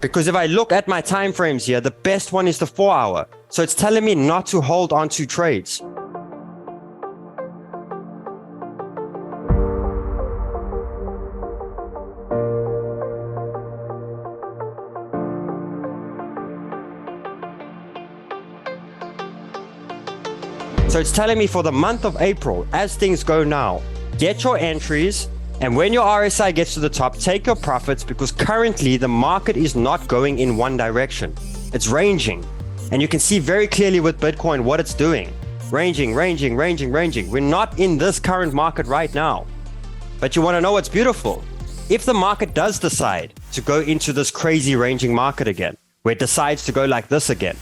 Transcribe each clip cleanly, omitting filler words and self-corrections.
Because if I look at my time frames here, the best one is the 4 hour. So it's telling me not to hold on to trades. So it's telling me for the month of April, as things go now, get your entries, and when your RSI gets to the top, take your profits, because currently the market is not going in one direction. It's ranging. And you can see very clearly with Bitcoin what it's doing. Ranging, ranging, ranging, ranging. We're not in this current market right now. But you want to know what's beautiful? If the market does decide to go into this crazy ranging market again, where it decides to go like this again,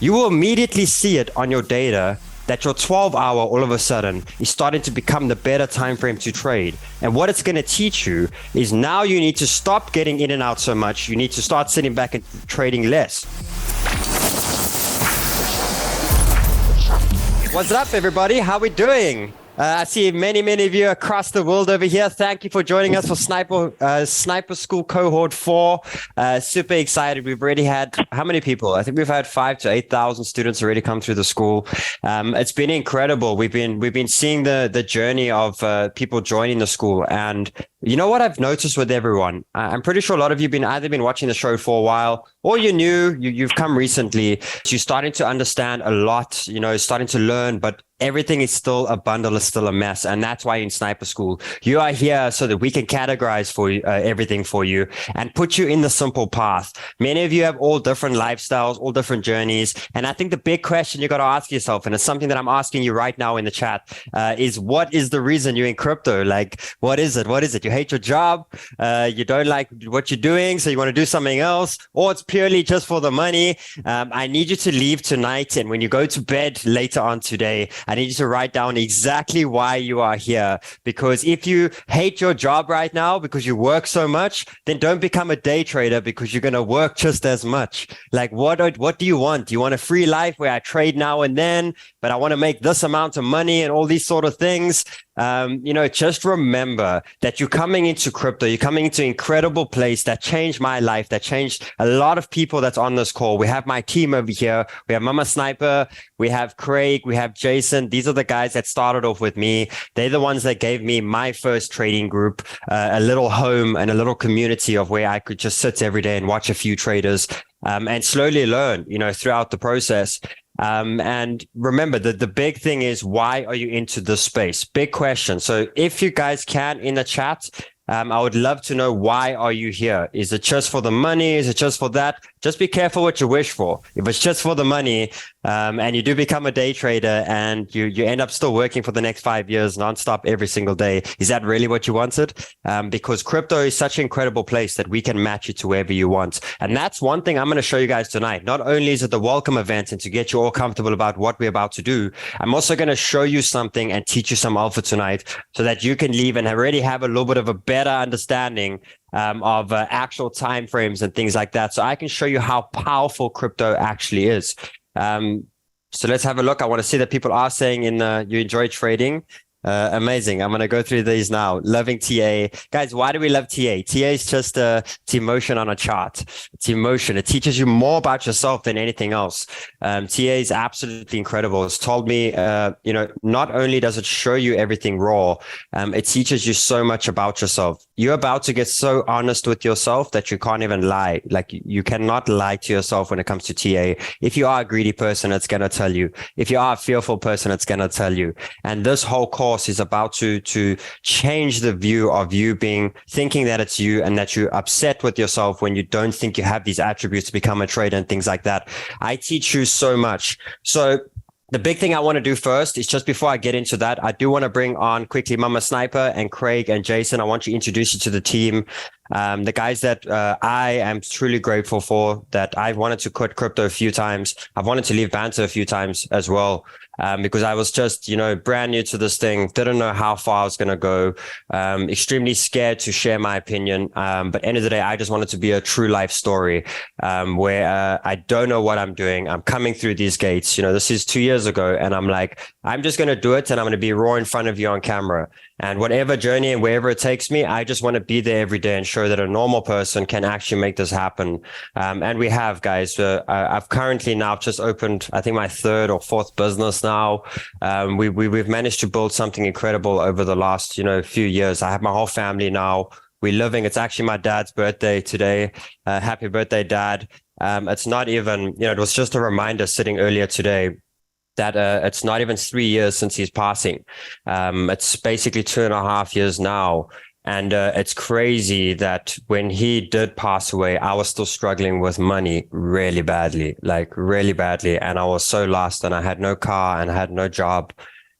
you will immediately see it on your data that your 12 hour all of a sudden is starting to become the better time frame to trade. And what it's going to teach you is now you need to stop getting in and out so much. You need to start sitting back and trading less. What's up, everybody? How we doing? I see many of you across the world over here. Thank you for joining us for Sniper School Cohort 4. Super excited. We've already had, how many people? I think we've had 5,000 to 8,000 students already come through the school. It's been incredible. We've been seeing the journey of people joining the school. And you know what I've noticed with everyone? I'm pretty sure a lot of you have either been watching the show for a while, or you're new, you've come recently. You're starting to understand a lot, starting to learn, but everything is still a bundle, is still a mess. And that's why in Sniper School, you are here so that we can categorize for you, everything for you and put you in the simple path. Many of you have all different lifestyles, all different journeys. And I think the big question you got to ask yourself, and it's something that I'm asking you right now in the chat, is what is the reason you're in crypto? Like, what is it? What is it? You hate your job. You don't like what you're doing, so you want to do something else, or it's purely just for the money. I need you to leave tonight. And when you go to bed later on today, I need you to write down exactly why you are here. Because if you hate your job right now because you work so much, then don't become a day trader, because you're going to work just as much. Like, what do you want? Do you want a free life where I trade now and then, but I want to make this amount of money and all these sort of things? Just remember that you're coming into crypto. You're coming into an incredible place that changed my life, that changed a lot of people that's on this call. We have my team over here. We have Mama Sniper. We have Craig. We have Jason. These are the guys that started off with me. They're the ones that gave me my first trading group, a little home and a little community of where I could just sit every day and watch a few traders, and slowly learn, throughout the process. And remember that the big thing is, why are you into this space? Big question. So if you guys can in the chat, I would love to know, why are you here? Is it just for the money? Is it just for that? Just be careful what you wish for. If it's just for the money, and you do become a day trader and you end up still working for the next 5 years nonstop every single day, is that really what you wanted? Because crypto is such an incredible place that we can match you to wherever you want. And that's one thing I'm going to show you guys tonight. Not only is it the welcome event and to get you all comfortable about what we're about to do, I'm also going to show you something and teach you some alpha tonight so that you can leave and already have a little bit of a better understanding of actual time frames and things like that. So I can show you how powerful crypto actually is. So let's have a look. I want to see that people are saying you enjoy trading. Amazing. I'm going to go through these now. Loving TA. Guys, why do we love TA? TA is just it's emotion on a chart. It's emotion. It teaches you more about yourself than anything else. TA is absolutely incredible. It's told me, not only does it show you everything raw, it teaches you so much about yourself. You're about to get so honest with yourself that you can't even lie. Like, you cannot lie to yourself when it comes to TA. If you are a greedy person, it's going to tell you. If you are a fearful person, it's going to tell you. And this whole course is about to change the view of you thinking that it's you, and that you're upset with yourself when you don't think you have these attributes to become a trader and things like that. I teach you so much. So the big thing I want to do first is, just before I get into that, I do want to bring on quickly Mama Sniper and Craig and Jason. I want to introduce you to the team. The guys that I am truly grateful for, that I've wanted to quit crypto a few times. I've wanted to leave Banter a few times as well. because I was just, brand new to this thing, didn't know how far I was going to go, extremely scared to share my opinion. But end of the day, I just wanted to be a true life story, where I don't know what I'm doing. I'm coming through these gates. This is 2 years ago, and I'm like, I'm just going to do it, and I'm going to be raw in front of you on camera. And whatever journey and wherever it takes me, I just want to be there every day and show that a normal person can actually make this happen. And we have, guys. I've currently now just opened, I think, my 3rd or 4th business now. We've managed to build something incredible over the last, few years. I have my whole family now. We're living. It's actually my dad's birthday today. Happy birthday, Dad. It's not even, it was just a reminder sitting earlier today that it's not even 3 years since he's passing. It's basically 2.5 years now. And it's crazy that when he did pass away, I was still struggling with money really badly. And I was so lost, and I had no car and I had no job.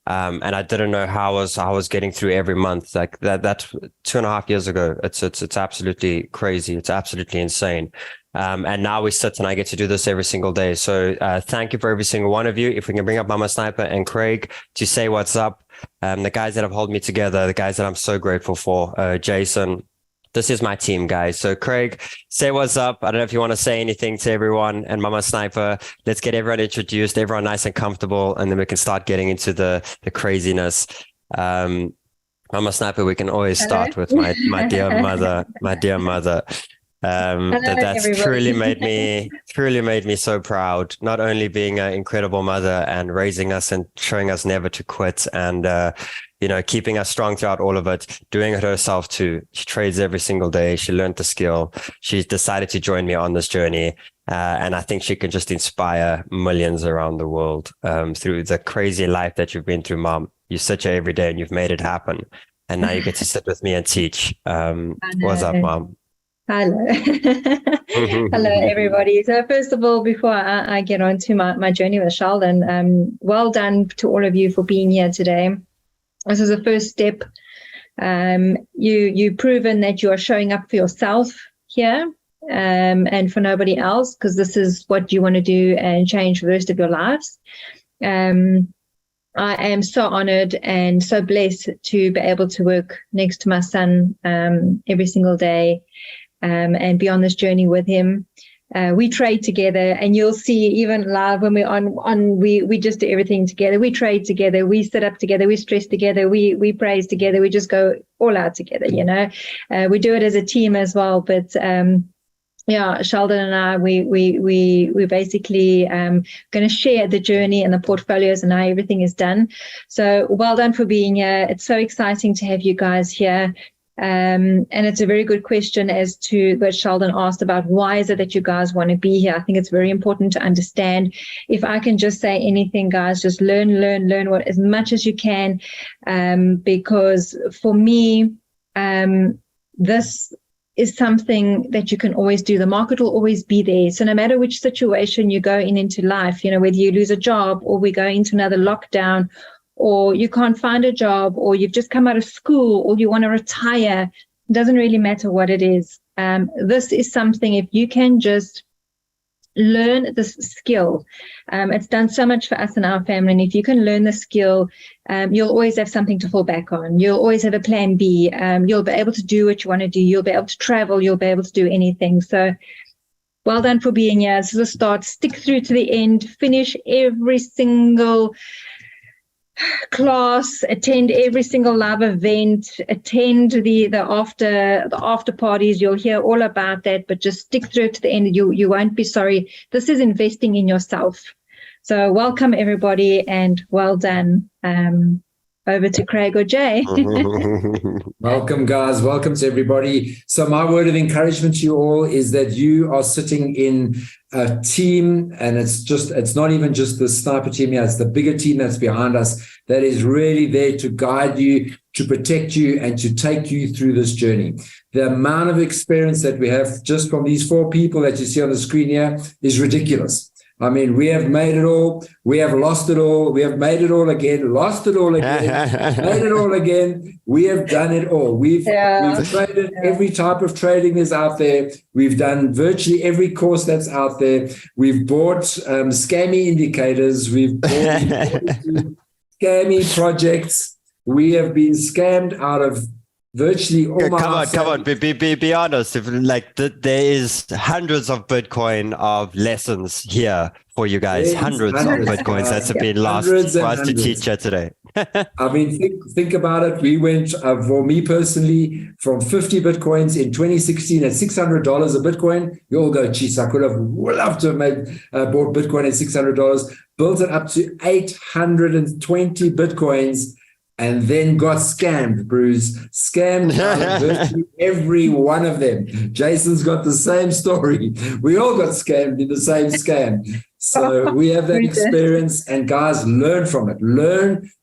And I didn't know how I was getting through every month. Like that's 2.5 years ago. It's absolutely crazy. It's absolutely insane. And now we sit and I get to do this every single day. So thank you for every single one of you. If we can bring up Mama Sniper and Craig to say what's up. The guys that have held me together, the guys that I'm so grateful for, Jason. This is my team, guys. So Craig, say what's up. I don't know if you want to say anything to everyone, and Mama Sniper. Let's get everyone introduced, everyone nice and comfortable, and then we can start getting into the craziness. Mama Sniper, we can always start with my dear mother, that's everybody. truly made me so proud, not only being an incredible mother and raising us and showing us never to quit, and keeping us strong throughout all of it, doing it herself too. She trades every single day. She learned the skill. She's decided to join me on this journey. And I think she can just inspire millions around the world through the crazy life that you've been through, Mom. You sit here every day and you've made it happen. And now you get to sit with me and teach. What's up, Mom? Hello. Hello, everybody. So first of all, before I get on to my journey with Sheldon, well done to all of you for being here today. This is the first step. You've proven that you are showing up for yourself here and for nobody else, because this is what you want to do and change for the rest of your lives. I am so honored and so blessed to be able to work next to my son every single day and be on this journey with him. We trade together, and you'll see even live when we're on we just do everything together. We trade together, we sit up together, we stress together, we praise together, we just go all out together, we do it as a team as well. But Sheldon and I, we basically going to share the journey and the portfolios and how everything is done. So well done for being here. It's so exciting to have you guys here. And it's a very good question as to what Sheldon asked about, why is it that you guys want to be here? I think it's very important to understand. If I can just say anything, guys, just learn what as much as you can, because for me, this is something that you can always do. The market will always be there. So no matter which situation you go into life, whether you lose a job or we go into another lockdown, or you can't find a job, or you've just come out of school, or you want to retire, it doesn't really matter what it is. This is something, if you can just learn this skill, it's done so much for us and our family. And if you can learn the skill, you'll always have something to fall back on. You'll always have a plan B. You'll be able to do what you want to do. You'll be able to travel. You'll be able to do anything. So well done for being here. This is a start. Stick through to the end. Finish every single class, attend every single live event, attend the after parties. You'll hear all about that, but just stick through to the end. You won't be sorry. This is investing in yourself. So welcome everybody, and well done. Over to Craig or Jay. Welcome, guys. Welcome to everybody. So my word of encouragement to you all is that you are sitting in a team, and it's not even just the sniper team here, it's the bigger team that's behind us that is really there to guide you, to protect you, and to take you through this journey. The amount of experience that we have just from these 4 people that you see on the screen here is ridiculous. I mean, we have made it all. We have lost it all. We have made it all again, lost it all again, made it all again. We have done it all. We've traded every type of trading is out there. We've done virtually every course that's out there. We've bought scammy indicators. We've bought scammy projects. We have been scammed out of virtually all my come on, be honest. If, like there is hundreds of Bitcoin of lessons here for you guys. Hundreds of Bitcoins that's been lost for us to teach you today. I mean, think about it. We went, for me personally, from 50 Bitcoins in 2016 at $600 a Bitcoin. You all go, geez, I could have loved to have bought Bitcoin at $600, built it up to 820 Bitcoins, and then got scammed, Bruce. Scammed out of virtually every one of them. Jason's got the same story. We all got scammed in the same scam. So we have that experience, and guys, learn from it.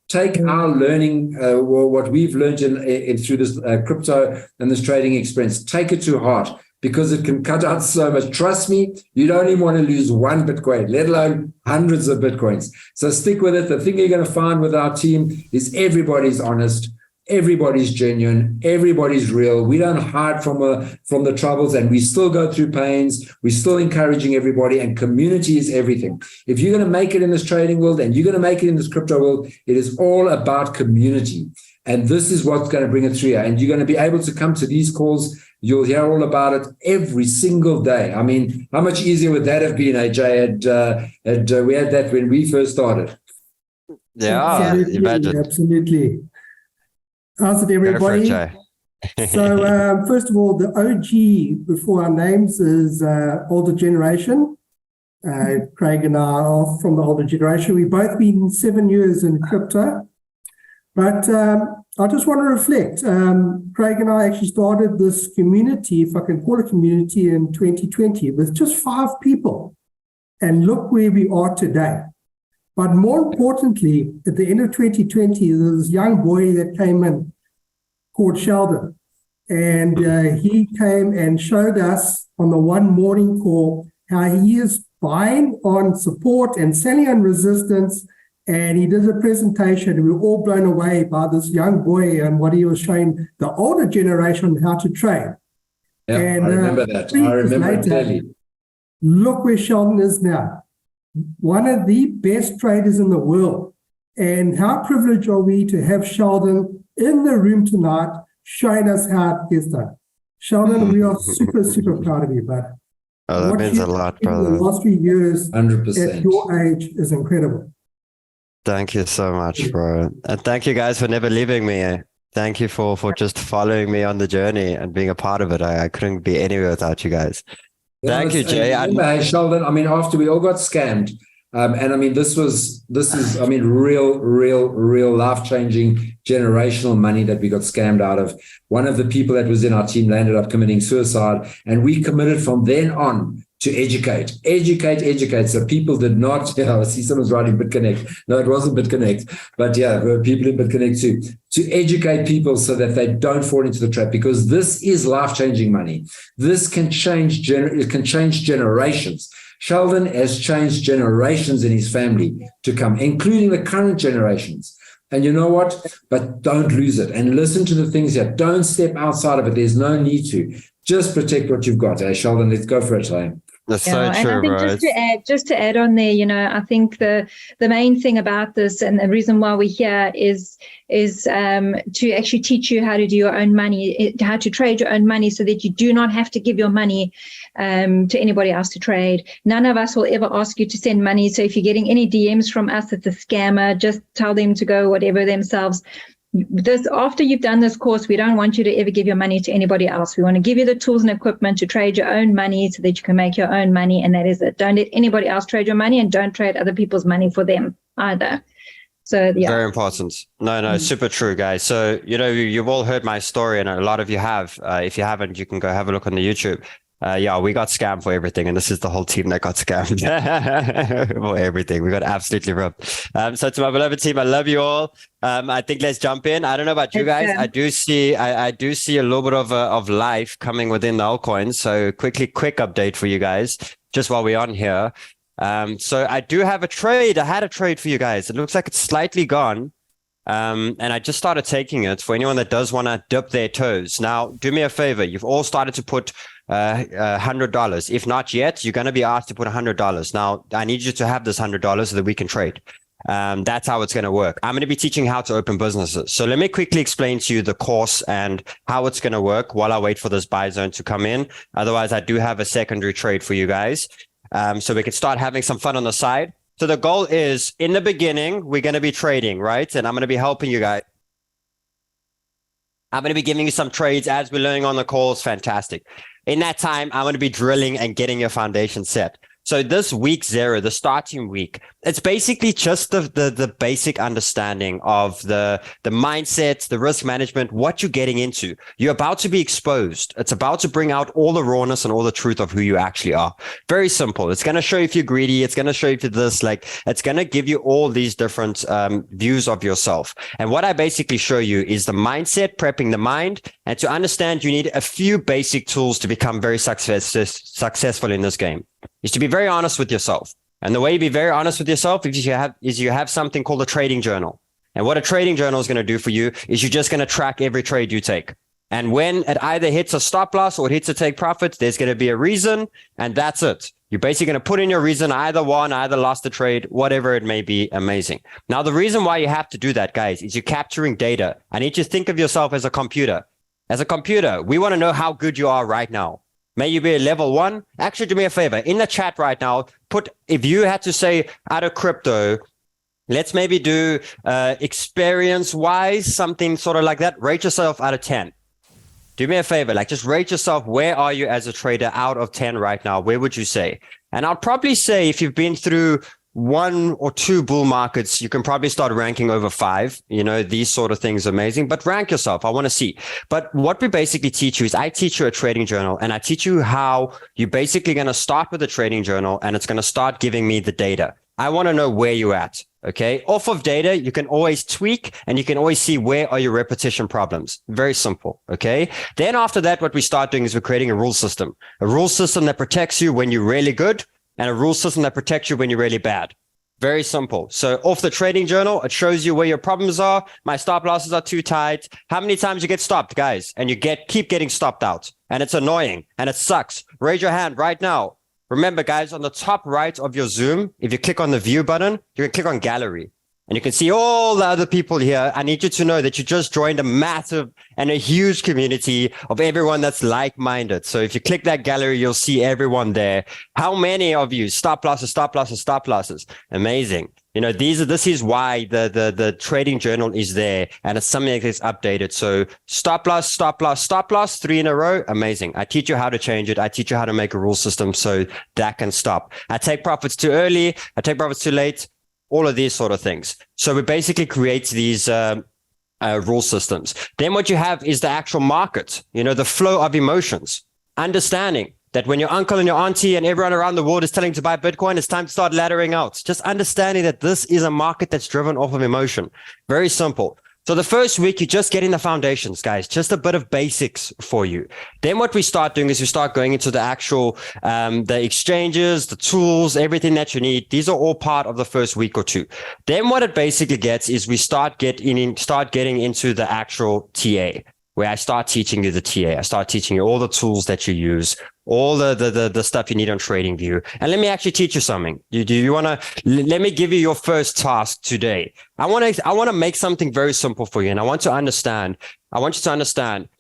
Take our learning, what we've learned in through this crypto and this trading experience, take it to heart, because it can cut out so much. Trust me, you don't even want to lose one Bitcoin, let alone hundreds of Bitcoins. So stick with it. The thing you're going to find with our team is everybody's honest, everybody's genuine, everybody's real. We don't hide from the troubles, and we still go through pains. We're still encouraging everybody, and community is everything. If you're going to make it in this trading world and you're going to make it in this crypto world, it is all about community. And this is what's going to bring it through here. And you're going to be able to come to these calls. You'll hear all about it every single day. I mean, how much easier would that have been, AJ? We had that when we first started. Yeah, imagine. Absolutely. How's it, everybody? So, first of all, the OG before our names is older generation. Craig and I are from the older generation. We've both been 7 years in crypto. But I just want to reflect. Craig and I actually started this community, if I can call it community, in 2020 with just 5 people. And look where we are today. But more importantly, at the end of 2020, there was this young boy that came in called Sheldon. And he came and showed us on the one morning call how he is buying on support and selling on resistance. And he did a presentation, and we were all blown away by this young boy and what he was showing the older generation how to trade. Yeah, and, I remember that. I remember clearly. Look where Sheldon is now. One of the best traders in the world. And how privileged are we to have Sheldon in the room tonight showing us how it gets done. Sheldon, we are super, super proud of you, bud. Oh, that means a lot, brother. In the last 3 years 100%. at your age is incredible. Thank you so much, bro. And thank you guys for never leaving me. Thank you for just following me on the journey and being a part of it. I couldn't be anywhere without you guys. Thank you, Jay. Hey, Sheldon, I mean, after we all got scammed, and I mean, this is, I mean, real life-changing generational money that we got scammed out of. One of the people that was in our team ended up committing suicide, and we committed from then on to educate. So people did not, I see someone's writing BitConnect. No, it wasn't BitConnect, but yeah, there were people in BitConnect too, to educate people so that they don't fall into the trap, because this is life-changing money. This can change, it can change generations. Sheldon has changed generations in his family to come, including the current generations. And you know what? But don't lose it, and listen to the things here. Don't step outside of it. There's no need to. Just protect what you've got. Hey, Sheldon, let's go for it, hey. That's so true, and I think just to add on there, you know, I think the main thing about this, and the reason why we're here is to actually teach you how to do your own money, how to trade your own money, so that you do not have to give your money to anybody else to trade. None of us will ever ask you to send money. So if you're getting any DMs from us, it's a scammer. Just tell them to go whatever themselves. After you've done this course, we don't want you to ever give your money to anybody else. We want to give you the tools and equipment to trade your own money so that you can make your own money, and that is it. Don't let anybody else trade your money, and don't trade other people's money for them either. So yeah, very important. No, super true, guys. So you know, you've all heard my story, and a lot of you have. If you haven't, you can go have a look on the YouTube. Yeah, we got scammed for everything, and this is the whole team that got scammed for everything. We got absolutely robbed. So to my beloved team, I love you all. I think let's jump in. I don't know about you guys. I do see a little bit of life coming within the altcoins. So quick update for you guys, just while we're on here. So I do have a trade. I had a trade for you guys. It looks like it's slightly gone. And I just started taking it for anyone that does want to dip their toes. Now, do me a favor. You've all started to put $100. If not yet, you're going to be asked to put $100. Now, I need you to have this $100 so that we can trade. That's how it's going to work. I'm going to be teaching how to open businesses. So let me quickly explain to you the course and how it's going to work while I wait for this buy zone to come in. Otherwise, I do have a secondary trade for you guys. So we can start having some fun on the side. So the goal is, in the beginning, we're going to be trading, right? And I'm going to be helping you guys. I'm going to be giving you some trades as we're learning on the calls. Fantastic. In that time, I'm going to be drilling and getting your foundation set. So this week 0, the starting week, it's basically just the basic understanding of the mindset, the risk management, what you're getting into. You're about to be exposed. It's about to bring out all the rawness and all the truth of who you actually are. Very simple. It's going to show you if you're greedy. It's going to show you if you're this, like, it's going to give you all these different views of yourself. And what I basically show you is the mindset, prepping the mind. And to understand, you need a few basic tools to become very successful in this game. Is to be very honest with yourself. And the way you be very honest with yourself is you have something called a trading journal. And what a trading journal is going to do for you is you're just going to track every trade you take. And when it either hits a stop loss or it hits a take profit, there's going to be a reason, and that's it. You're basically going to put in your reason, either won, either lost the trade, whatever it may be. Amazing. Now, the reason why you have to do that, guys, is you're capturing data. I need you to think of yourself as a computer. As a computer, we want to know how good you are right now. May you be a level 1. Actually, do me a favor. In the chat right now, put, if you had to say out of crypto, let's maybe do experience-wise, something sort of like that. Rate yourself out of 10. Do me a favor, like just rate yourself. Where are you as a trader out of 10 right now? Where would you say? And I'll probably say if you've been through 1 or 2 bull markets, you can probably start ranking over 5. You know, these sort of things are amazing, but rank yourself. I want to see. But what we basically teach you is I teach you a trading journal, and I teach you how you're basically going to start with a trading journal, and it's going to start giving me the data. I want to know where you're at. Okay. Off of data, you can always tweak, and you can always see where are your repetition problems. Very simple. Okay. Then after that, what we start doing is we're creating a rule system that protects you when you're really good, and a rule system that protects you when you're really bad. Very simple. So off the trading journal, it shows you where your problems are. My stop losses are too tight. How many times you get stopped, guys? And you keep getting stopped out. And it's annoying and it sucks. Raise your hand right now. Remember, guys, on the top right of your Zoom, if you click on the view button, you can click on gallery. And you can see all the other people here. I need you to know that you just joined a massive and a huge community of everyone that's like-minded. So if you click that gallery, you'll see everyone there. How many of you? Stop losses, stop losses, stop losses. Amazing. You know, this is why the trading journal is there, and it's something that gets updated. So stop loss, stop loss, stop loss, 3 in a row. Amazing. I teach you how to change it. I teach you how to make a rule system so that can stop. I take profits too early. I take profits too late. All of these sort of things. So we basically create these rule systems. Then what you have is the actual market, you know, the flow of emotions, understanding that when your uncle and your auntie and everyone around the world is telling you to buy Bitcoin, it's time to start laddering out. Just understanding that this is a market that's driven off of emotion. Very simple. So the first week, you're just getting the foundations, guys, just a bit of basics for you. Then what we start doing is we start going into the actual, the exchanges, the tools, everything that you need. These are all part of the first week or 2. Then what it basically gets is we start getting into the actual TA, where I start teaching you the TA. I start teaching you all the tools that you use, all the stuff you need on TradingView. And let me actually teach you something. Let me give you your first task today. I want to make something very simple for you. And I want you to understand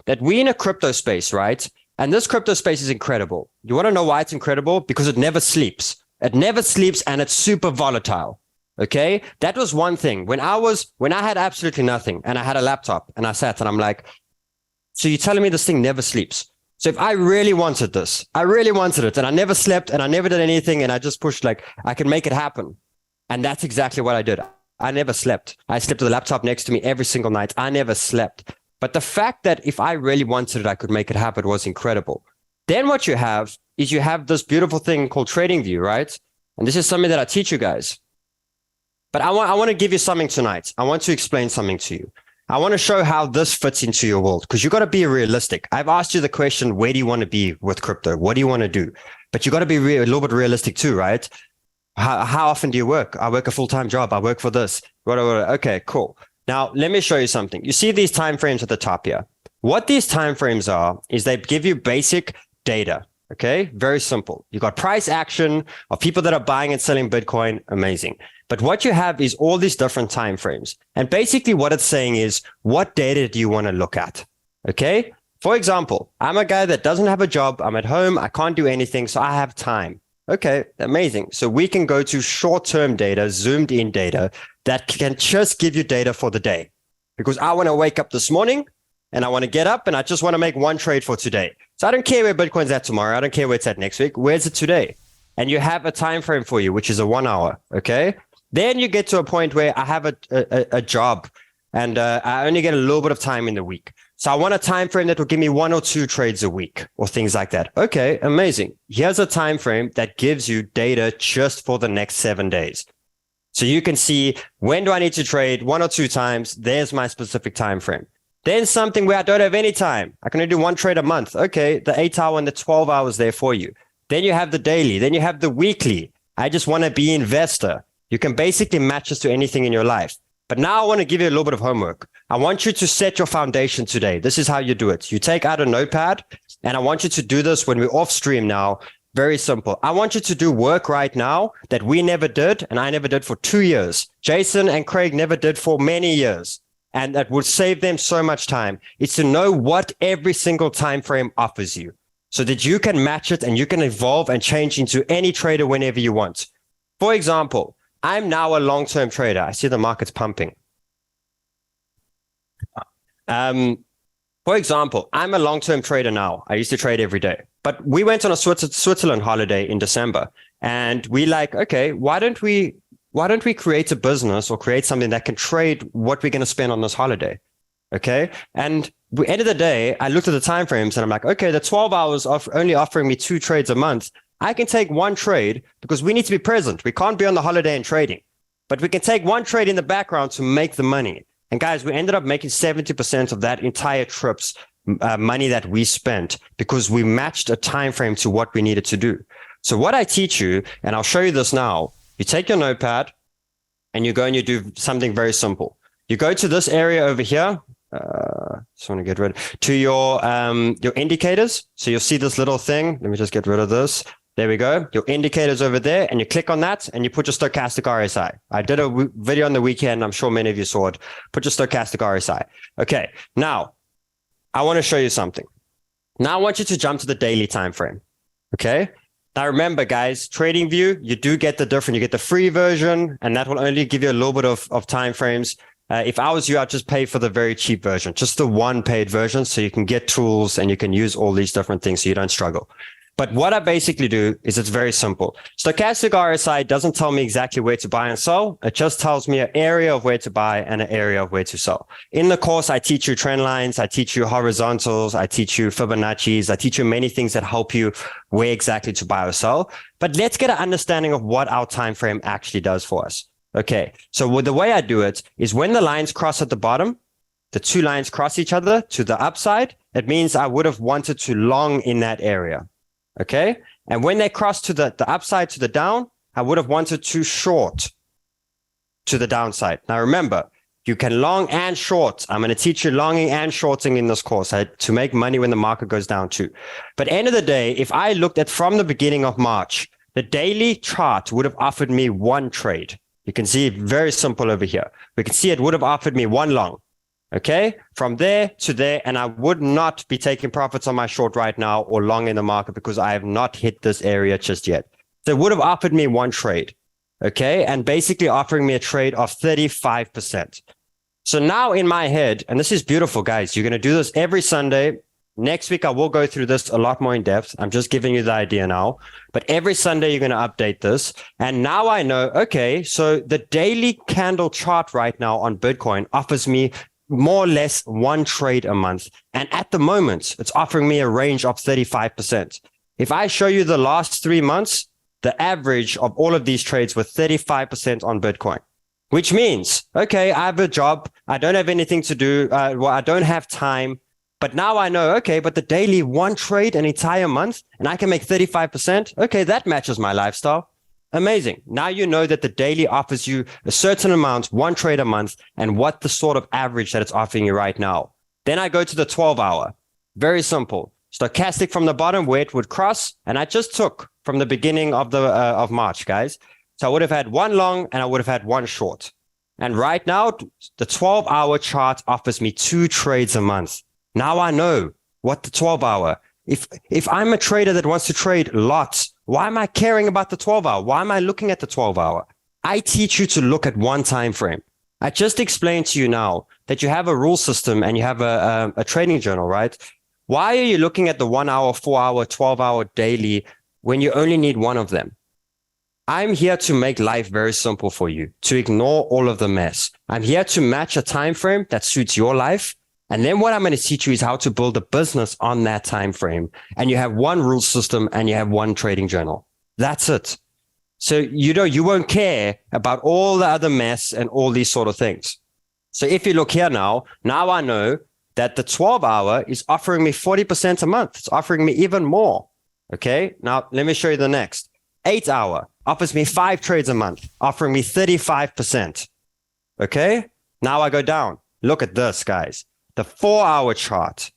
that we're in a crypto space, right? And this crypto space is incredible. You want to know why it's incredible? Because it never sleeps. It never sleeps, and it's super volatile. Okay. That was one thing. When I had absolutely nothing and I had a laptop and I sat and I'm like, so you're telling me this thing never sleeps? So if I really wanted this, I really wanted it, and I never slept and I never did anything, and I just pushed like, I can make it happen. And that's exactly what I did. I never slept. I slept with the laptop next to me every single night. I never slept. But the fact that if I really wanted it, I could make it happen was incredible. Then what you have is you have this beautiful thing called TradingView, right? And this is something that I teach you guys. But I want to give you something tonight. I want to explain something to you. I want to show how this fits into your world, because you got to be realistic. I've asked you the question, where do you want to be with crypto? What do you want to do? But you got to be a little bit realistic too, right? How often do you work? I work a full-time job. I work for this. Okay, cool. Now, let me show you something. You see these time frames at the top here. What these time frames are is they give you basic data. Okay, very simple. You got price action of people that are buying and selling Bitcoin. Amazing. But what you have is all these different time frames. And basically what it's saying is, what data do you want to look at? Okay. For example, I'm a guy that doesn't have a job. I'm at home. I can't do anything. So I have time. Okay, amazing. So we can go to short-term data, zoomed in data that can just give you data for the day. Because I want to wake up this morning and I want to get up and I just want to make one trade for today. So I don't care where Bitcoin's at tomorrow. I don't care where it's at next week. Where's it today? And you have a time frame for you, which is a 1 hour. Okay. Then you get to a point where I have a job and I only get a little bit of time in the week. So I want a time frame that will give me 1 or 2 trades a week or things like that. Okay, amazing. Here's a time frame that gives you data just for the next 7 days. So you can see, when do I need to trade 1 or 2 times? There's my specific time frame. Then something where I don't have any time. I can only do 1 trade a month. Okay, the 8 hour and the 12 hours there for you. Then you have the daily. Then you have the weekly. I just want to be investor. You can basically match this to anything in your life. But now I want to give you a little bit of homework. I want you to set your foundation today. This is how you do it. You take out a notepad, and I want you to do this when we're off stream now. Very simple. I want you to do work right now that we never did, and I never did for 2 years. Jason and Craig never did for many years. And that would save them so much time. It's to know what every single time frame offers you so that you can match it and you can evolve and change into any trader whenever you want. For example, I'm now a long-term trader. I see the market's pumping. For example, I'm a long-term trader now. I used to trade every day, but we went on a Switzerland holiday in December, and we like, okay, why don't we create a business or create something that can trade what we're going to spend on this holiday? Okay. And at the end of the day, I looked at the time frames and I'm like, okay, the 12 hours of only offering me 2 trades a month. I can take 1 trade because we need to be present. We can't be on the holiday and trading, but we can take 1 trade in the background to make the money. And guys, we ended up making 70% of that entire trip's money that we spent because we matched a time frame to what we needed to do. So what I teach you, and I'll show you this now, you take your notepad and you go and you do something very simple. You go to this area over here. Just want to get rid to your indicators. So you'll see this little thing. Let me just get rid of this. There we go. Your indicators over there, and you click on that and you put your stochastic RSI. I did a video on the weekend. I'm sure many of you saw it. Put your stochastic RSI. Okay. Now I want to show you something. Now I want you to jump to the daily time frame. Okay. Now remember, guys, TradingView, you do get the different. You get the free version, and that will only give you a little bit of time frames. If I was you, I'd just pay for the very cheap version, just the 1 paid version, so you can get tools and you can use all these different things so you don't struggle. But what I basically do is it's very simple. Stochastic RSI doesn't tell me exactly where to buy and sell. It just tells me an area of where to buy and an area of where to sell. In the course, I teach you trend lines. I teach you horizontals. I teach you Fibonacci's. I teach you many things that help you where exactly to buy or sell. But let's get an understanding of what our time frame actually does for us. Okay. So the way I do it is when the lines cross at the bottom, the 2 lines cross each other to the upside, it means I would have wanted to long in that area. Okay. And when they cross to the upside to the down, I would have wanted to short to the downside. Now remember, you can long and short. I'm going to teach you longing and shorting in this course to make money when the market goes down too. But end of the day, if I looked at from the beginning of March, the daily chart would have offered me 1 trade. You can see it very simple over here. We can see it would have offered me 1 long. Okay, from there to there, and I would not be taking profits on my short right now or long in the market because I have not hit this area just yet. So it would have offered me 1 trade. Okay, and basically offering me a trade of 35%. So now in my head, and this is beautiful, guys, you're going to do this every Sunday. Next week, I will go through this a lot more in depth. I'm just giving you the idea now. But every Sunday, you're going to update this. And now I know, okay, so the daily candle chart right now on Bitcoin offers me more or less 1 trade a month. And at the moment, it's offering me a range of 35%. If I show you the last 3 months, the average of all of these trades were 35% on Bitcoin, which means, okay, I have a job. I don't have anything to do. I don't have time. But now I know, okay, but the daily 1 trade an entire month and I can make 35%. Okay, that matches my lifestyle. Amazing. Now you know that the daily offers you a certain amount, one trade a month, and what the sort of average that it's offering you right now. Then I go to the 12-hour. Very simple. Stochastic from the bottom where it would cross, and I just took from the beginning of of March, guys. So I would have had one long and I would have had one short. And right now, the 12-hour chart offers me 2 trades a month. Now I know what the 12-hour. If I'm a trader that wants to trade lots, why am I caring about the 12-hour? Why am I looking at the 12-hour? I teach you to look at one time frame. I just explained to you now that you have a rule system and you have a trading journal, right? Why are you looking at the 1 hour, 4 hour, 12-hour daily when you only need one of them? I'm here to make life very simple for you, to ignore all of the mess. I'm here to match a time frame that suits your life. And then what I'm going to teach you is how to build a business on that time frame. And you have one rule system and you have one trading journal. That's it. So, you won't care about all the other mess and all these sort of things. So if you look here now I know that the 12-hour is offering me 40% a month. It's offering me even more. Okay. Now let me show you the next. 8-hour offers me 5 trades a month, offering me 35%. Okay. Now I go down. Look at this, guys. The 4-hour chart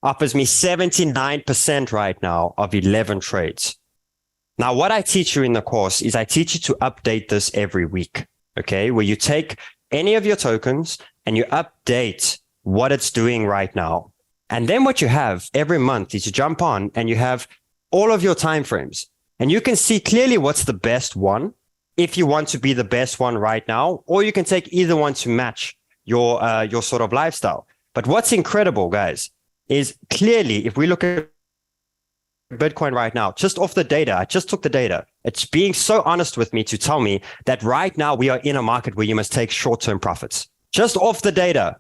offers me 79% right now of 11 trades. Now, what I teach you in the course is I teach you to update this every week, okay? Where you take any of your tokens and you update what it's doing right now. And then what you have every month is you jump on and you have all of your time frames. And you can see clearly what's the best one if you want to be the best one right now, or you can take either one to match your sort of lifestyle. But what's incredible, guys, is clearly if we look at Bitcoin right now, just off the data, I just took the data. It's being so honest with me to tell me that right now we are in a market where you must take short-term profits. Just off the data.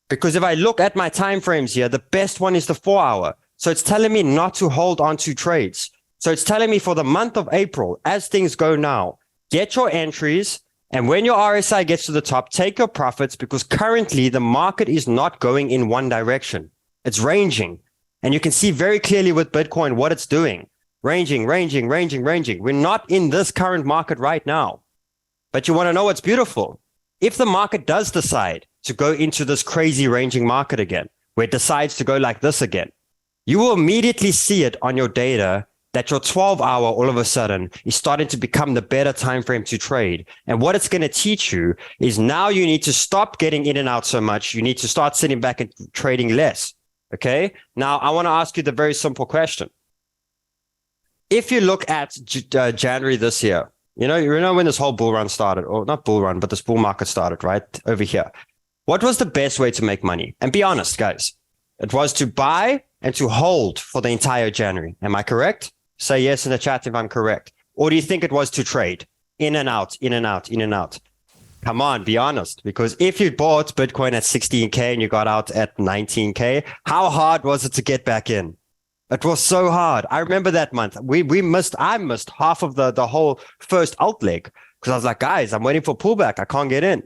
Because if I look at my time frames here, the best one is the 4-hour. So it's telling me not to hold on to trades. So it's telling me for the month of April, as things go now, get your entries. And when your RSI gets to the top, take your profits, because currently the market is not going in one direction. It's ranging. And you can see very clearly with Bitcoin what it's doing. Ranging. We're not in this current market right now. But you want to know what's beautiful? If the market does decide to go into this crazy ranging market again, where it decides to go like this again, you will immediately see it on your data that your 12-hour all of a sudden is starting to become the better time frame to trade. And what it's going to teach you is now you need to stop getting in and out so much. You need to start sitting back and trading less. Okay. Now I want to ask you the very simple question. If you look at January this year, you know when this whole bull run started, or not bull run, but this bull market started right over here. What was the best way to make money? And be honest, guys. It was to buy and to hold for the entire January. Am I correct? Say yes in the chat if I'm correct. Or do you think it was to trade in and out, in and out, in and out? Come on, be honest. Because if you bought Bitcoin at 16K and you got out at 19K, how hard was it to get back in? It was so hard. I remember that month. I missed half of the whole first alt leg because I was like, guys, I'm waiting for pullback. I can't get in.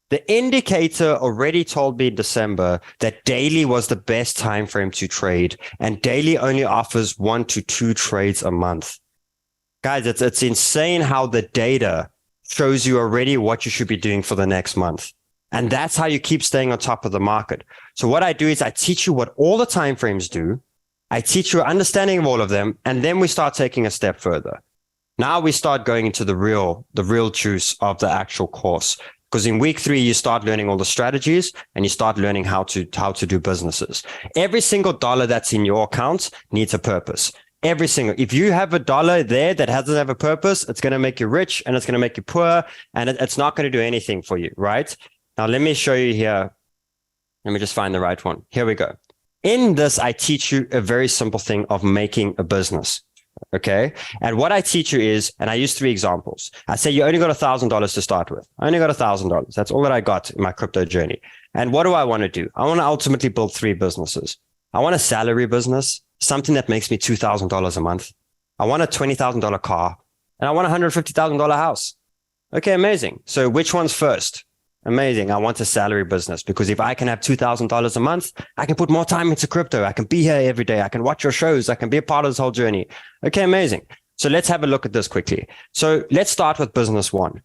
The indicator already told me in December that daily was the best time frame to trade, and daily only offers 1 to 2 trades a month. Guys, it's insane how the data shows you already what you should be doing for the next month. And that's how you keep staying on top of the market. So what I do is I teach you what all the time frames do. I teach you understanding of all of them, and then we start taking a step further. Now we start going into the real juice of the actual course. Because in week 3, you start learning all the strategies and you start learning how to do businesses. Every single dollar that's in your account needs a purpose. Every single, if you have a dollar there that doesn't have a purpose, it's going to make you rich and it's going to make you poor, and it's not going to do anything for you, right? Now, let me show you here. Let me just find the right one. Here we go. In this, I teach you a very simple thing of making a business. Okay. And what I teach you is, and I use 3 examples. I say you only got $1,000 to start with. I only got $1,000. That's all that I got in my crypto journey. And what do I want to do? I want to ultimately build 3 businesses. I want a salary business, something that makes me $2,000 a month. I want a $20,000 car, and I want a $150,000 house. Okay, amazing. So which one's first? Amazing. I want a salary business, because if I can have $2,000 a month, I can put more time into crypto. I can be here every day. I can watch your shows. I can be a part of this whole journey. Okay, amazing. So let's have a look at this quickly. So let's start with business one.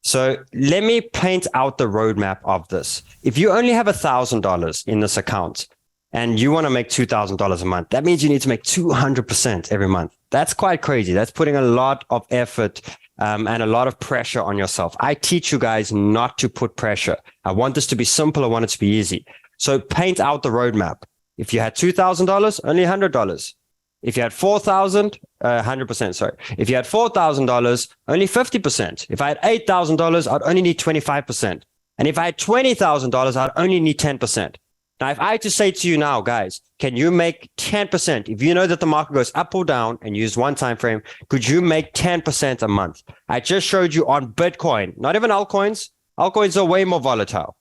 So let me paint out the roadmap of this. If you only have $1,000 in this account and you want to make $2,000 a month, that means you need to make 200% every month. That's quite crazy. That's putting a lot of effort and a lot of pressure on yourself. I teach you guys not to put pressure. I want this to be simple. I want it to be easy. So paint out the roadmap. If you had $2,000, only $100. If you had 4,000, 100%, sorry. If you had $4,000, only 50%. If I had $8,000, I'd only need 25%. And if I had $20,000, I'd only need 10%. Now, if I had to say to you now, guys, can you make 10%? If you know that the market goes up or down and use one time frame, could you make 10% a month? I just showed you on Bitcoin, not even altcoins. Altcoins are way more volatile.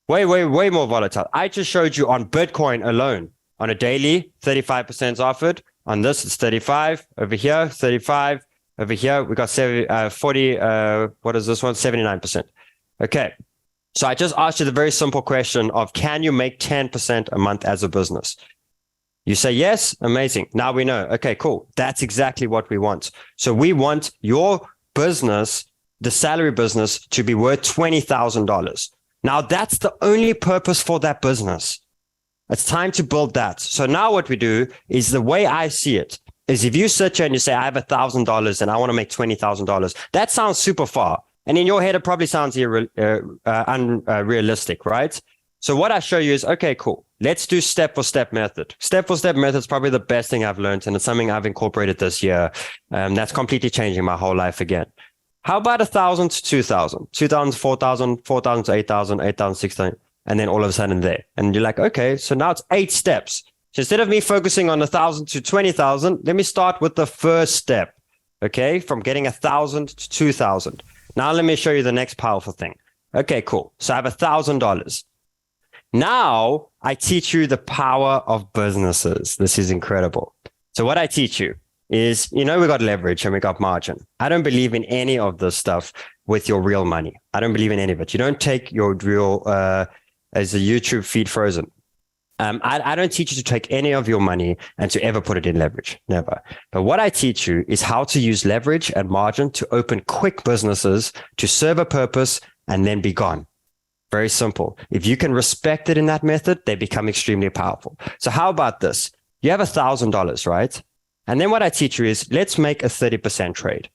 Way more volatile. I just showed you on Bitcoin alone. On a daily, 35% offered. On this, it's 35. Over here, 35. Over here, we got 40. What is this one? 79%. Okay. So I just asked you the very simple question of, can you make 10% a month as a business? You say yes, amazing. Now we know. Okay, cool. That's exactly what we want. So we want your business, the salary business, to be worth $20,000. Now that's the only purpose for that business. It's time to build that. So now what we do is, the way I see it is, if you sit here and you say, I have $1,000 and I want to make $20,000, that sounds super far. And in your head, it probably sounds unrealistic, right? So what I show you is, okay, cool. Let's do step-for-step method. Step-for-step method is probably the best thing I've learned, and it's something I've incorporated this year. That's completely changing my whole life again. How about 1,000 to 2,000, 2,000 to 4,000, 4,000 to 8,000, 8,000 to 6,000, and then all of a sudden there. And you're like, okay, so now it's 8 steps. So instead of me focusing on 1,000 to 20,000, let me start with the first step, okay, from getting 1,000 to 2,000. Now let me show you the next powerful thing. Okay, cool. So I have $1,000. Now I teach you the power of businesses. This is incredible. So what I teach you is, we got leverage and we got margin. I don't believe in any of this stuff with your real money. I don't believe in any of it. You don't take your real, as a YouTube feed frozen. I don't teach you to take any of your money and to ever put it in leverage. Never. But what I teach you is how to use leverage and margin to open quick businesses, to serve a purpose, and then be gone. Very simple. If you can respect it in that method, they become extremely powerful. So how about this? You have $1,000, right? And then what I teach you is, let's make a 30% trade.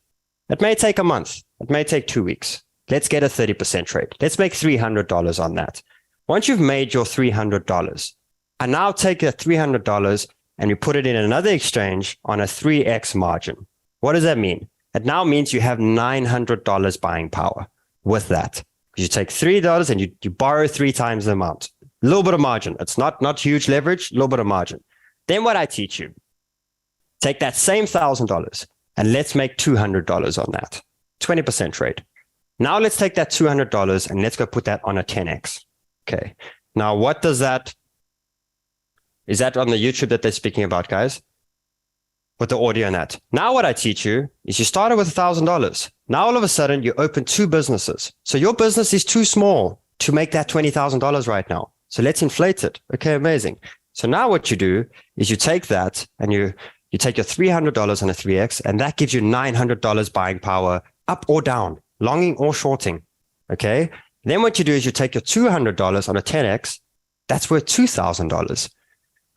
It may take a month. It may take 2 weeks. Let's get a 30% trade. Let's make $300 on that. Once you've made your $300, and now take that $300 and you put it in another exchange on a 3x margin. What does that mean? It now means you have $900 buying power with that. You take $3 and you borrow 3 times the amount. A little bit of margin. It's not huge leverage, a little bit of margin. Then what I teach you, take that same $1,000 and let's make $200 on that. 20% trade. Now let's take that $200 and let's go put that on a 10x. Okay. Now what does that... Is that on the YouTube that they're speaking about, guys? With the audio and that. Now what I teach you is, you started with $1,000. Now all of a sudden you open 2 businesses. So your business is too small to make that $20,000 right now. So let's inflate it. Okay, amazing. So now what you do is you take that and you take your $300 on a 3x, and that gives you $900 buying power, up or down, longing or shorting. Okay. Then what you do is you take your $200 on a 10x. That's worth $2,000.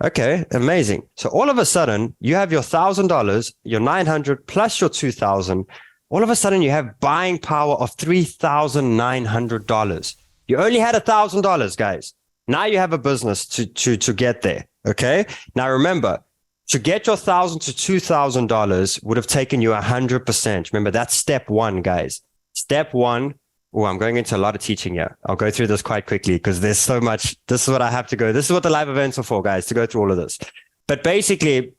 Okay, amazing. So all of a sudden, you have your $1,000, your $900 plus your $2,000. All of a sudden, you have buying power of $3,900. You only had $1,000, guys. Now you have a business to get there. Okay. Now remember, to get your $1,000 to $2,000 would have taken you 100%. Remember, that's step 1, guys. Step 1. Oh, I'm going into a lot of teaching here. I'll go through this quite quickly because there's so much. This is what I have to go. This is what the live events are for, guys, to go through all of this. But basically,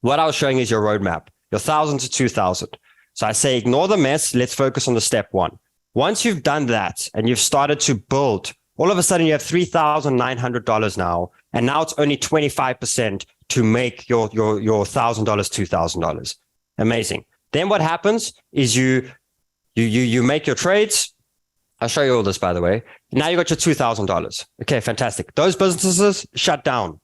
what I was showing is your roadmap, your 1,000 to 2,000. So I say, ignore the mess. Let's focus on the step 1. Once you've done that and you've started to build, all of a sudden you have $3,900 now. And now it's only 25% to make your $1,000, $2,000. Amazing. Then what happens is you make your trades. I'll show you all this, by the way. Now you got your $2,000. Okay, fantastic. Those businesses shut down.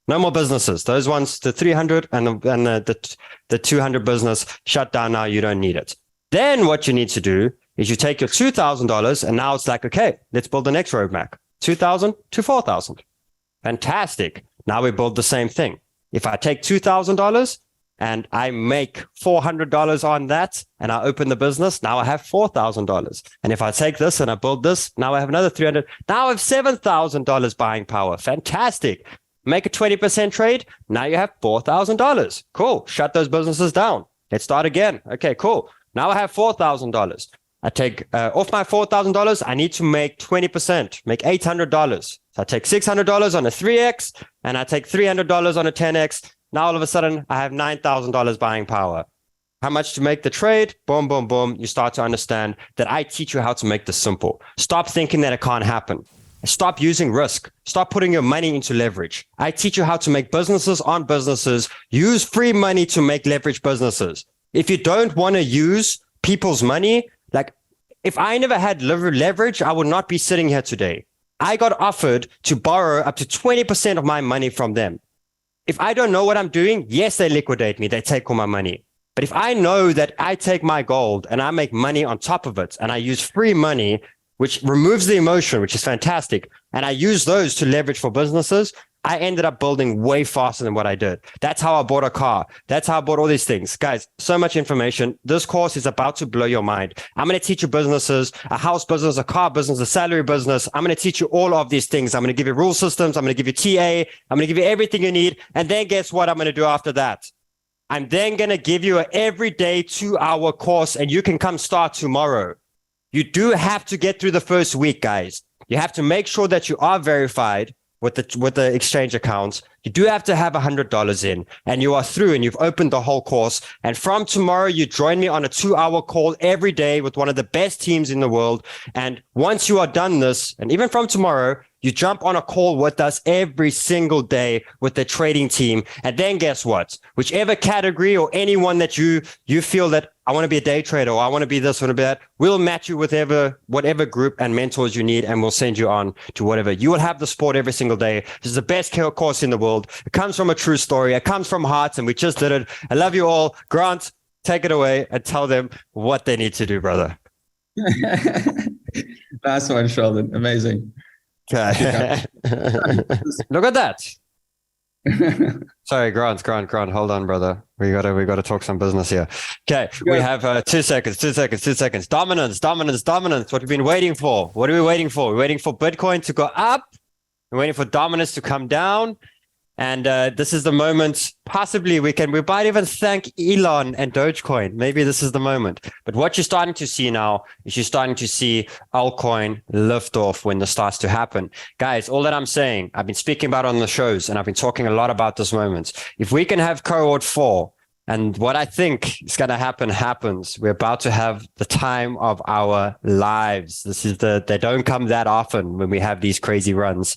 No more businesses. Those ones, the 300 and the 200 business, shut down now. You don't need it. Then what you need to do is you take your $2,000 and now it's like, okay, let's build the next roadmap. 2,000 to 4,000. Fantastic. Now we build the same thing. If I take $2,000 and I make $400 on that and I open the business, now I have $4,000. And if I take this and I build this, now I have another 300. Now I have $7,000 buying power. Fantastic. Make a 20% trade. Now you have $4,000. Cool. Shut those businesses down. Let's start again. Okay, cool. Now I have $4,000. I take off my $4,000. I need to make 20%, make $800. So I take $600 on a 3X and I take $300 on a 10X. Now all of a sudden I have $9,000 buying power. How much to make the trade? Boom, boom, boom. You start to understand that I teach you how to make this simple. Stop thinking that it can't happen. Stop using risk. Stop putting your money into leverage. I teach you how to make businesses on businesses. Use free money to make leverage businesses. If you don't want to use people's money, like if I never had leverage, I would not be sitting here today. I got offered to borrow up to 20% of my money from them. If I don't know what I'm doing, yes, they liquidate me. They take all my money. But if I know that I take my gold and I make money on top of it and I use free money, which removes the emotion, which is fantastic, and I use those to leverage for businesses, I ended up building way faster than what I did. That's how I bought a car. That's how I bought all these things. Guys, so much information. This course is about to blow your mind. I'm going to teach you businesses, a house business, a car business, a salary business. I'm going to teach you all of these things. I'm going to give you rule systems. I'm going to give you TA. I'm going to give you everything you need. And then guess what I'm going to do after that? I'm then going to give you an everyday 2-hour course and you can come start tomorrow. You do have to get through the first week, guys. You have to make sure that you are verified with the exchange accounts. You do have to have $100 in and you are through and you've opened the whole course. And from tomorrow, you join me on a 2-hour call every day with one of the best teams in the world. And once you are done this, and even from tomorrow, you jump on a call with us every single day with the trading team. And then guess what? Whichever category or anyone that you feel that I want to be a day trader or I want to be this, I want to be that, we'll match you with whatever group and mentors you need and we'll send you on to whatever. You will have the support every single day. This is the best course in the world. It comes from a true story. It comes from hearts and we just did it. I love you all. Grant, take it away and tell them what they need to do, brother. Last one, Sheldon. Amazing. Okay. Look at that. Sorry, Grant. Hold on, brother. We gotta talk some business here. Okay, we have 2 seconds. Dominance. What we've been waiting for. What are we waiting for? We're waiting for Bitcoin to go up. We're waiting for dominance to come down. And this is the moment, possibly we might even thank Elon and Dogecoin. Maybe this is the moment. But what you're starting to see now is you're starting to see altcoin lift off when this starts to happen. Guys, all that I'm saying, I've been speaking about on the shows and I've been talking a lot about this moment. If we can have cohort 4, and what I think is going to happen happens. We're about to have the time of our lives. They don't come that often when we have these crazy runs.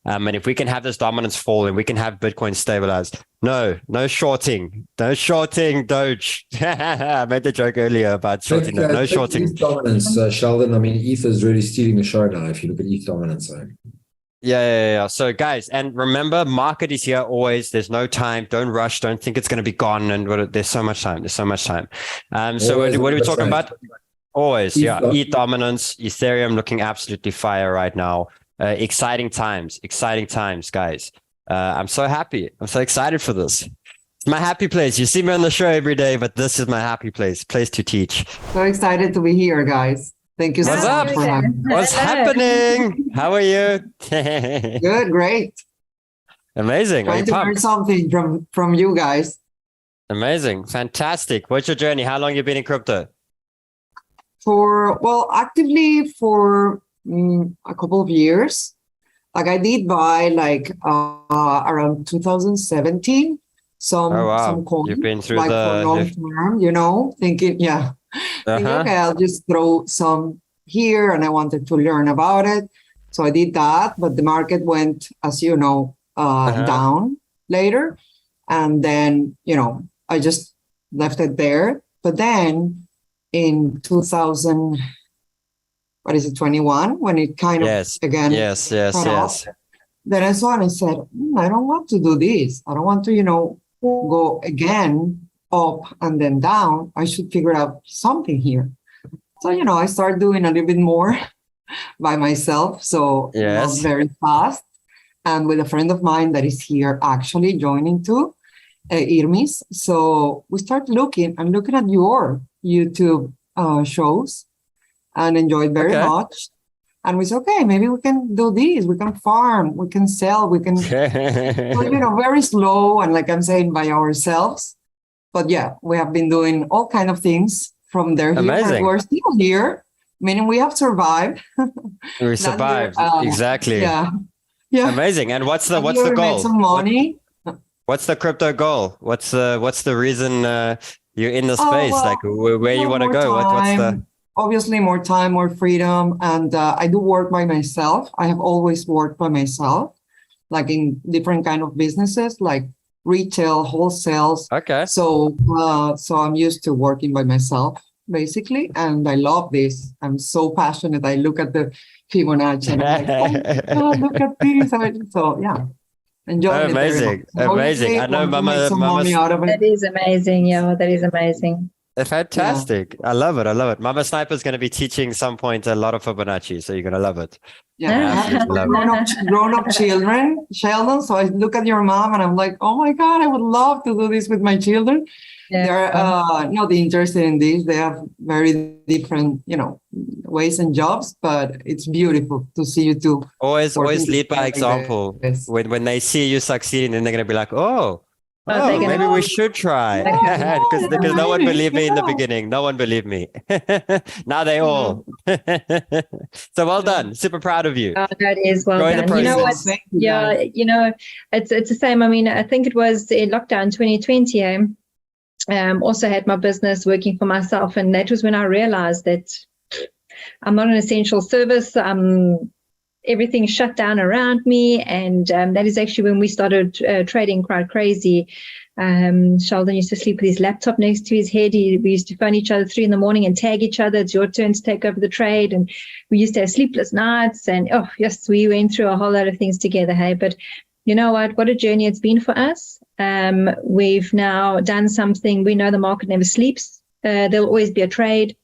And if we can have this dominance fall and we can have Bitcoin stabilized, no shorting Doge. I made the joke earlier about shorting. No shorting. Dominance, Sheldon. I mean, ETH is really stealing the show now. If you look at ETH dominance, Yeah. So guys, and remember, market is here always. There's no time. Don't rush. Don't think it's going to be gone. And there's so much time. So what are we talking about? Always, ETH dominance, Ethereum looking absolutely fire right now. Exciting times, guys. I'm so happy. I'm so excited for this. It's my happy place. You see me on the show every day, but this is my happy place to teach. So excited to be here, guys. Thank you so much for having me. What's happening? How are you? Good, great. Amazing. Trying to learn something from you guys. Amazing. Fantastic. What's your journey? How long have you been in crypto? Actively for a couple of years. Like I did buy around 2017 some coin. You've been through for long term, thinking okay, I'll just throw some here, and I wanted to learn about it, so I did that. But the market went, as you know, down later, and then I just left it there. But then in 21, when it kind of again then I saw and I said, I don't want to do this. I don't want to, go again up and then down. I should figure out something here. So, I started doing a little bit more by myself. So not very fast. And with a friend of mine that is here actually joining too, Irmis. So we start looking at your YouTube shows and enjoyed very much. And we said, okay, maybe we can do this. We can farm, we can sell, we can, very slow. And like I'm saying, by ourselves. But yeah, we have been doing all kinds of things from there. Amazing. We're still here, meaning we have survived. We survived. Exactly. Yeah. Amazing. And what's the goal? Made some money. What's the crypto goal? What's the reason you're in the space? Like where you want to go? What's the... Obviously, more time, more freedom. And I do work by myself. I have always worked by myself, like in different kind of businesses, like retail, wholesales. Okay. So I'm used to working by myself, basically. And I love this. I'm so passionate. I look at the Fibonacci and I'm like, oh my God, look at this. So yeah. Enjoying amazing. I know Mama money out of it. That is amazing. Yeah, that is amazing. Fantastic. Yeah. I love it. Mama Sniper is going to be teaching some point a lot of Fibonacci, so you're going to love it. Yeah, grown-up children, Sheldon. So I look at your mom and I'm like, oh my God, I would love to do this with my children. Yeah. They're not interested in this. They have very different, ways and jobs, but it's beautiful to see you two. Always lead by example. Yes. When they see you succeeding, then they're going to be like, maybe we should try. Because no one believed me in the beginning. No one believed me. Now they all. So well done. Super proud of you. Oh, that is well done. You know what? Yeah, it's the same. I mean, I think it was in lockdown 2020. Also had my business working for myself. And that was when I realized that I'm not an essential service. Everything shut down around me. And that is actually when we started trading quite crazy. Sheldon used to sleep with his laptop next to his head. We used to phone each other 3 a.m. and tag each other. It's your turn to take over the trade. And we used to have sleepless nights. And we went through a whole lot of things together. Hey, but you know what a journey it's been for us. We've now done something. We know the market never sleeps. There'll always be a trade.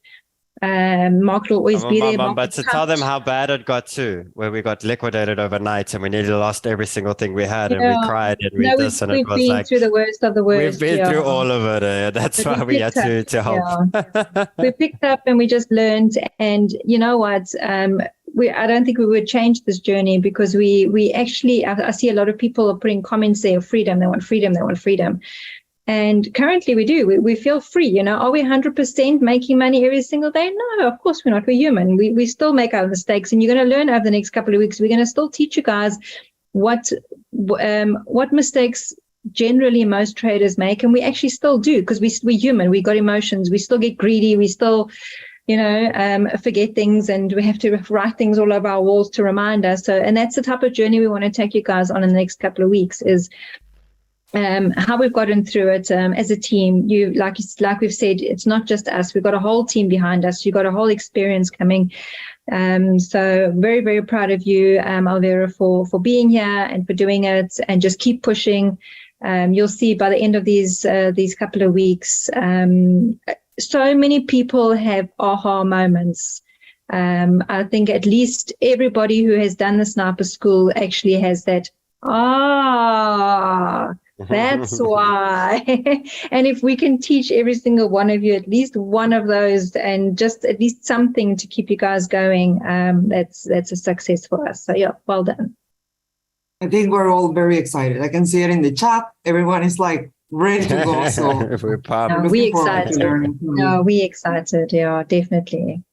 Market will always be there. But to tell them how bad it got too, where we got liquidated overnight and we nearly lost every single thing we had, and we cried and we this, and it was been like through the worst of the worst. We've been through all of it. That's why we had to help. Yeah. We picked up and we just learned. And you know what? I don't think we would change this journey, because we actually, I see a lot of people are putting comments there of freedom. They want freedom. And currently we do. We feel free. Are we 100% making money every single day? No, of course we're not. We're human. We still make our mistakes, and you're going to learn over the next couple of weeks. We're going to still teach you guys what mistakes generally most traders make, and we actually still do, because we're human. We got emotions. We still get greedy. We still forget things, and we have to write things all over our walls to remind us. And that's the type of journey we want to take you guys on in the next couple of weeks, is how we've gotten through it as a team. You like we've said, it's not just us. We've got a whole team behind us. You've got a whole experience coming. So very, very proud of you, Alvera, for being here and for doing it, and just keep pushing. You'll see by the end of these couple of weeks, so many people have aha moments. I think at least everybody who has done the Sniper School actually has that, that's why. And if we can teach every single one of you at least one of those, and just at least something to keep you guys going, that's a success for us. So yeah, well done. I think we're all very excited. I can see it in the chat. Everyone is like ready to go. So we're excited. We excited. Yeah, definitely.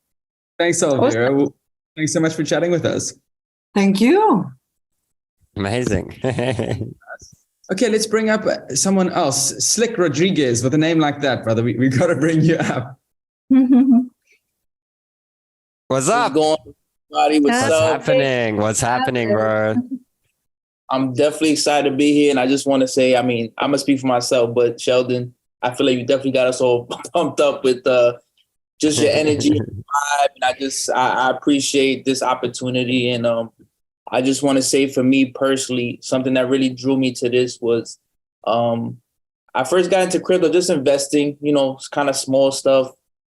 Thanks, Alvera. Awesome. Thanks so much for chatting with us. Thank you. Amazing. Okay, let's bring up someone else. Slick Rodriguez, with a name like that, brother. We got to bring you up. What's up? What's happening, bro? I'm definitely excited to be here. And I just want to say, I mean, I'm going to speak for myself, but Sheldon, I feel like you definitely got us all pumped up with just your energy and vibe. And I appreciate this opportunity. And I just want to say for me personally, something that really drew me to this was I first got into crypto, just investing, you know, kind of small stuff.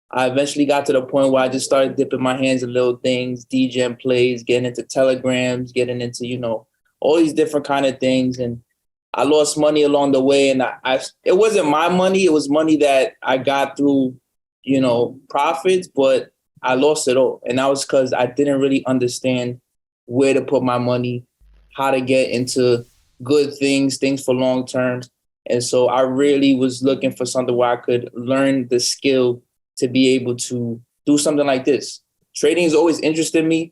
I eventually got to the point where I just started dipping my hands in little things, DJing plays, getting into telegrams, getting into, you know, all these different kind of things. And I lost money along the way. And it wasn't my money. It was money that I got through, you know, profits, but I lost it all. And that was because I didn't really understand where to put my money, how to get into good things for long term. And so I really was looking for something where I could learn the skill to be able to do something like this. Trading has always interested me,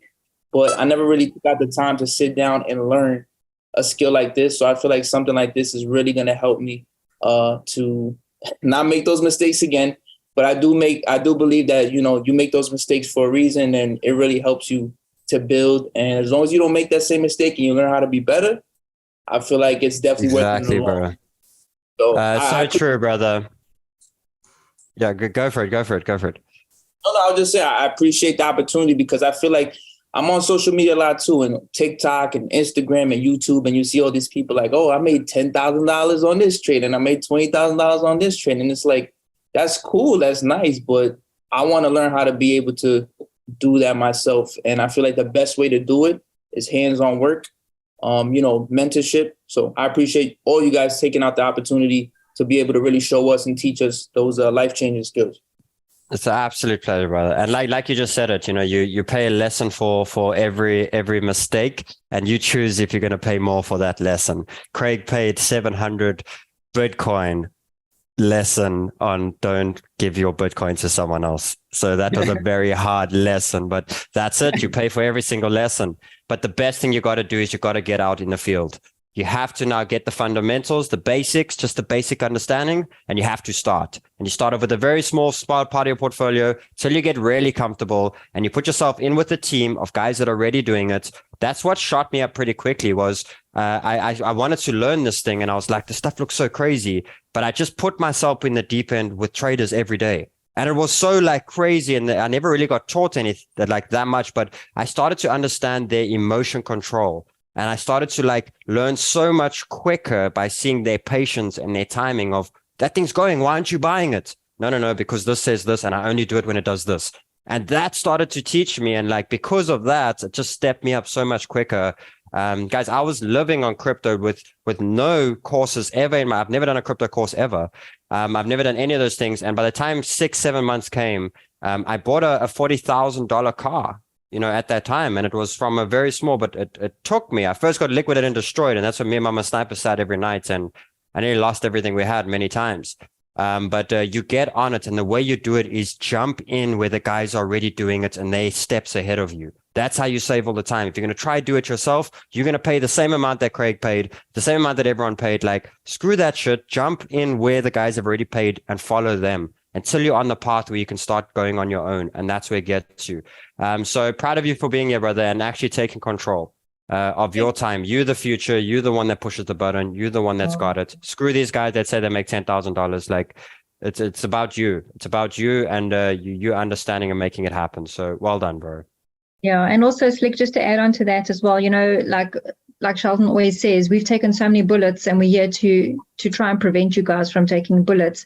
but I never really got the time to sit down and learn a skill like this. So I feel like something like this is really going to help me to not make those mistakes again. But I do believe that, you know, you make those mistakes for a reason, and it really helps you to build. And as long as you don't make that same mistake and you learn how to be better, I feel like it's definitely worth it. Bro. So true, brother. Yeah, go for it. No, I'll just say I appreciate the opportunity, because I feel like I'm on social media a lot too, and TikTok and Instagram and YouTube, and you see all these people like, oh, I made $10,000 on this trade and I made $20,000 on this trade. And it's like, that's cool, that's nice, but I want to learn how to be able to do that myself. And I feel like the best way to do it is hands-on work, you know, mentorship. So I appreciate all you guys taking out the opportunity to be able to really show us and teach us those life-changing skills. It's an absolute pleasure, brother. And like you just said it, you know, you pay a lesson for every mistake, and you choose if you're going to pay more for that lesson. Craig paid 700 Bitcoin lesson on don't give your Bitcoin to someone else. So that was a very hard lesson, but that's it. You pay for every single lesson. But the best thing you got to do is you got to get out in the field. You have to now get the fundamentals, the basics, just the basic understanding, and you have to start. And you start off with a very small part of your portfolio till you get really comfortable, and you put yourself in with a team of guys that are already doing it. That's what shot me up pretty quickly was I wanted to learn this thing, and I was like, this stuff looks so crazy. But I just put myself in the deep end with traders every day. And it was so like crazy, and I never really got taught anything like that much, but I started to understand their emotion control. And I started to like learn so much quicker by seeing their patience and their timing of that thing's going. Why aren't you buying it? No, because this says this, and I only do it when it does this. And that started to teach me. And like, because of that, it just stepped me up so much quicker. Guys, I was living on crypto with no courses ever I've never done a crypto course ever. I've never done any of those things. And by the time 6-7 months came, I bought a $40,000 car. You know, at that time, and it was from a very small, but it took me. I first got liquidated and destroyed, and that's what me and Mama Sniper sat every night, and I nearly lost everything we had many times. But you get on it, and the way you do it is jump in where the guys are already doing it, and they steps ahead of you. That's how you save all the time. If you're going to try to do it yourself, you're going to pay the same amount that Craig paid, the same amount that everyone paid. Like, screw that shit. Jump in where the guys have already paid and follow them until you're on the path where you can start going on your own. And that's where it gets you. So proud of you for being here, brother, and actually taking control of your time. You're the future. You're the one that pushes the button. You're the one that's got it. Screw these guys that say they make $10,000. Like, it's about you. It's about you and you understanding and making it happen. So well done, bro. Yeah. And also, Slick, just to add on to that as well, you know, like Sheldon always says, we've taken so many bullets, and we're here to try and prevent you guys from taking bullets.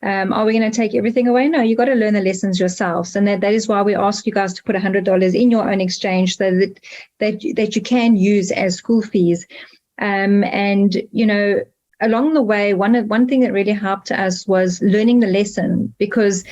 Are we going to take everything away? No, you got to learn the lessons yourselves. And that is why we ask you guys to put $100 in your own exchange so that you can use as school fees. And, you know, along the way, one thing that really helped us was learning the lesson, because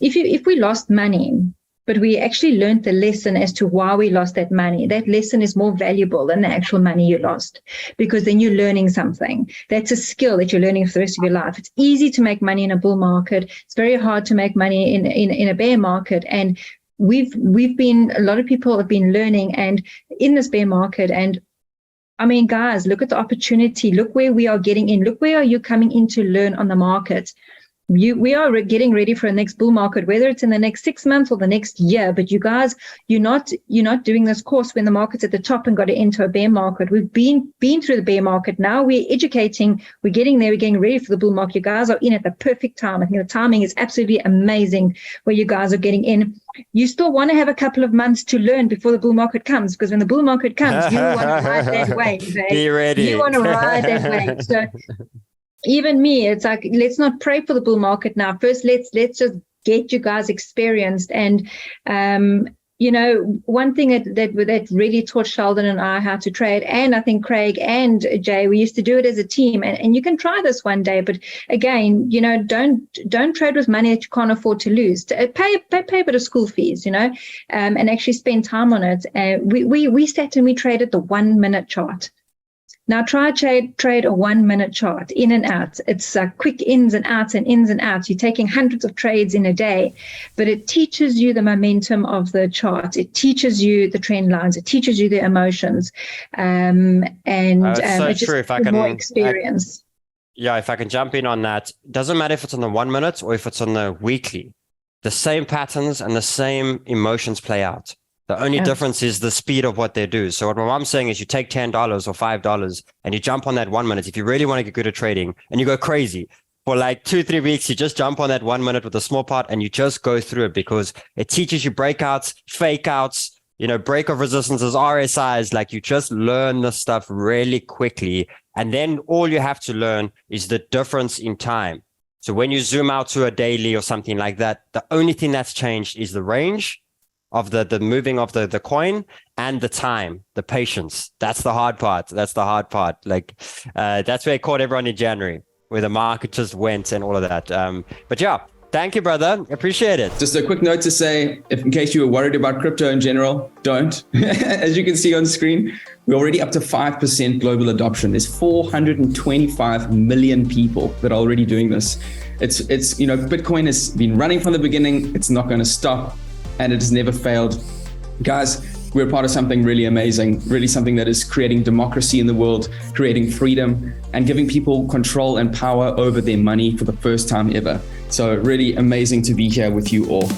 if we lost money, but we actually learned the lesson as to why we lost that money, that lesson is more valuable than the actual money you lost, because then you're learning something. That's a skill that you're learning for the rest of your life. It's easy to make money in a bull market. It's very hard to make money in a bear market. And a lot of people have been learning and in this bear market. And I mean, guys, look at the opportunity. Look where we are getting in. Look where are you coming in to learn on the market. we are getting ready for a next bull market, whether it's in the next 6 months or the next year. But you guys, you're not doing this course when the market's at the top and got to enter a bear market. We've been through the bear market. Now we're educating. We're getting there. We're getting ready for the bull market. You guys are in at the perfect time. I think the timing is absolutely amazing where you guys are getting in. You still want to have a couple of months to learn before the bull market comes, because when the bull market comes, you want to ride that wave. Be ready. You want to ride that wave. So even me, it's like, let's not pray for the bull market now. First, let's just get you guys experienced. And one thing that really taught Sheldon and I how to trade, and I think Craig and Jay, we used to do it as a team. And you can try this one day, but again, don't trade with money that you can't afford to lose. Pay a bit of school fees, and actually spend time on it. We sat and we traded the 1 minute chart. Now try trade a 1 minute chart in and out. It's quick ins and outs and ins and outs. You're taking hundreds of trades in a day, but it teaches you the momentum of the chart. It teaches you the trend lines. It teaches you the emotions, it's true. If I can, more experience. If I can jump in on that, doesn't matter if it's on the 1 minute or if it's on the weekly, the same patterns and the same emotions play out. The only difference is the speed of what they do. So what my mom's saying is you take $10 or $5 and you jump on that 1 minute. If you really want to get good at trading and you go crazy for like 2-3 weeks, you just jump on that 1 minute with a small part and you just go through it, because it teaches you breakouts, fake outs, break of resistances, RSIs. Like, you just learn the stuff really quickly. And then all you have to learn is the difference in time. So when you zoom out to a daily or something like that, the only thing that's changed is the range of the moving of the coin and the time, the patience. That's the hard part. Like, that's where I caught everyone in January, where the market just went and all of that. But yeah, thank you, brother. Appreciate it. Just a quick note to say, in case you were worried about crypto in general, don't. As you can see on screen, we're already up to 5% global adoption. There's 425 million people that are already doing this. It's Bitcoin has been running from the beginning. It's not going to stop. And it has never failed. Guys, we're part of something really amazing, really something that is creating democracy in the world, creating freedom, and giving people control and power over their money for the first time ever. So really amazing to be here with you all.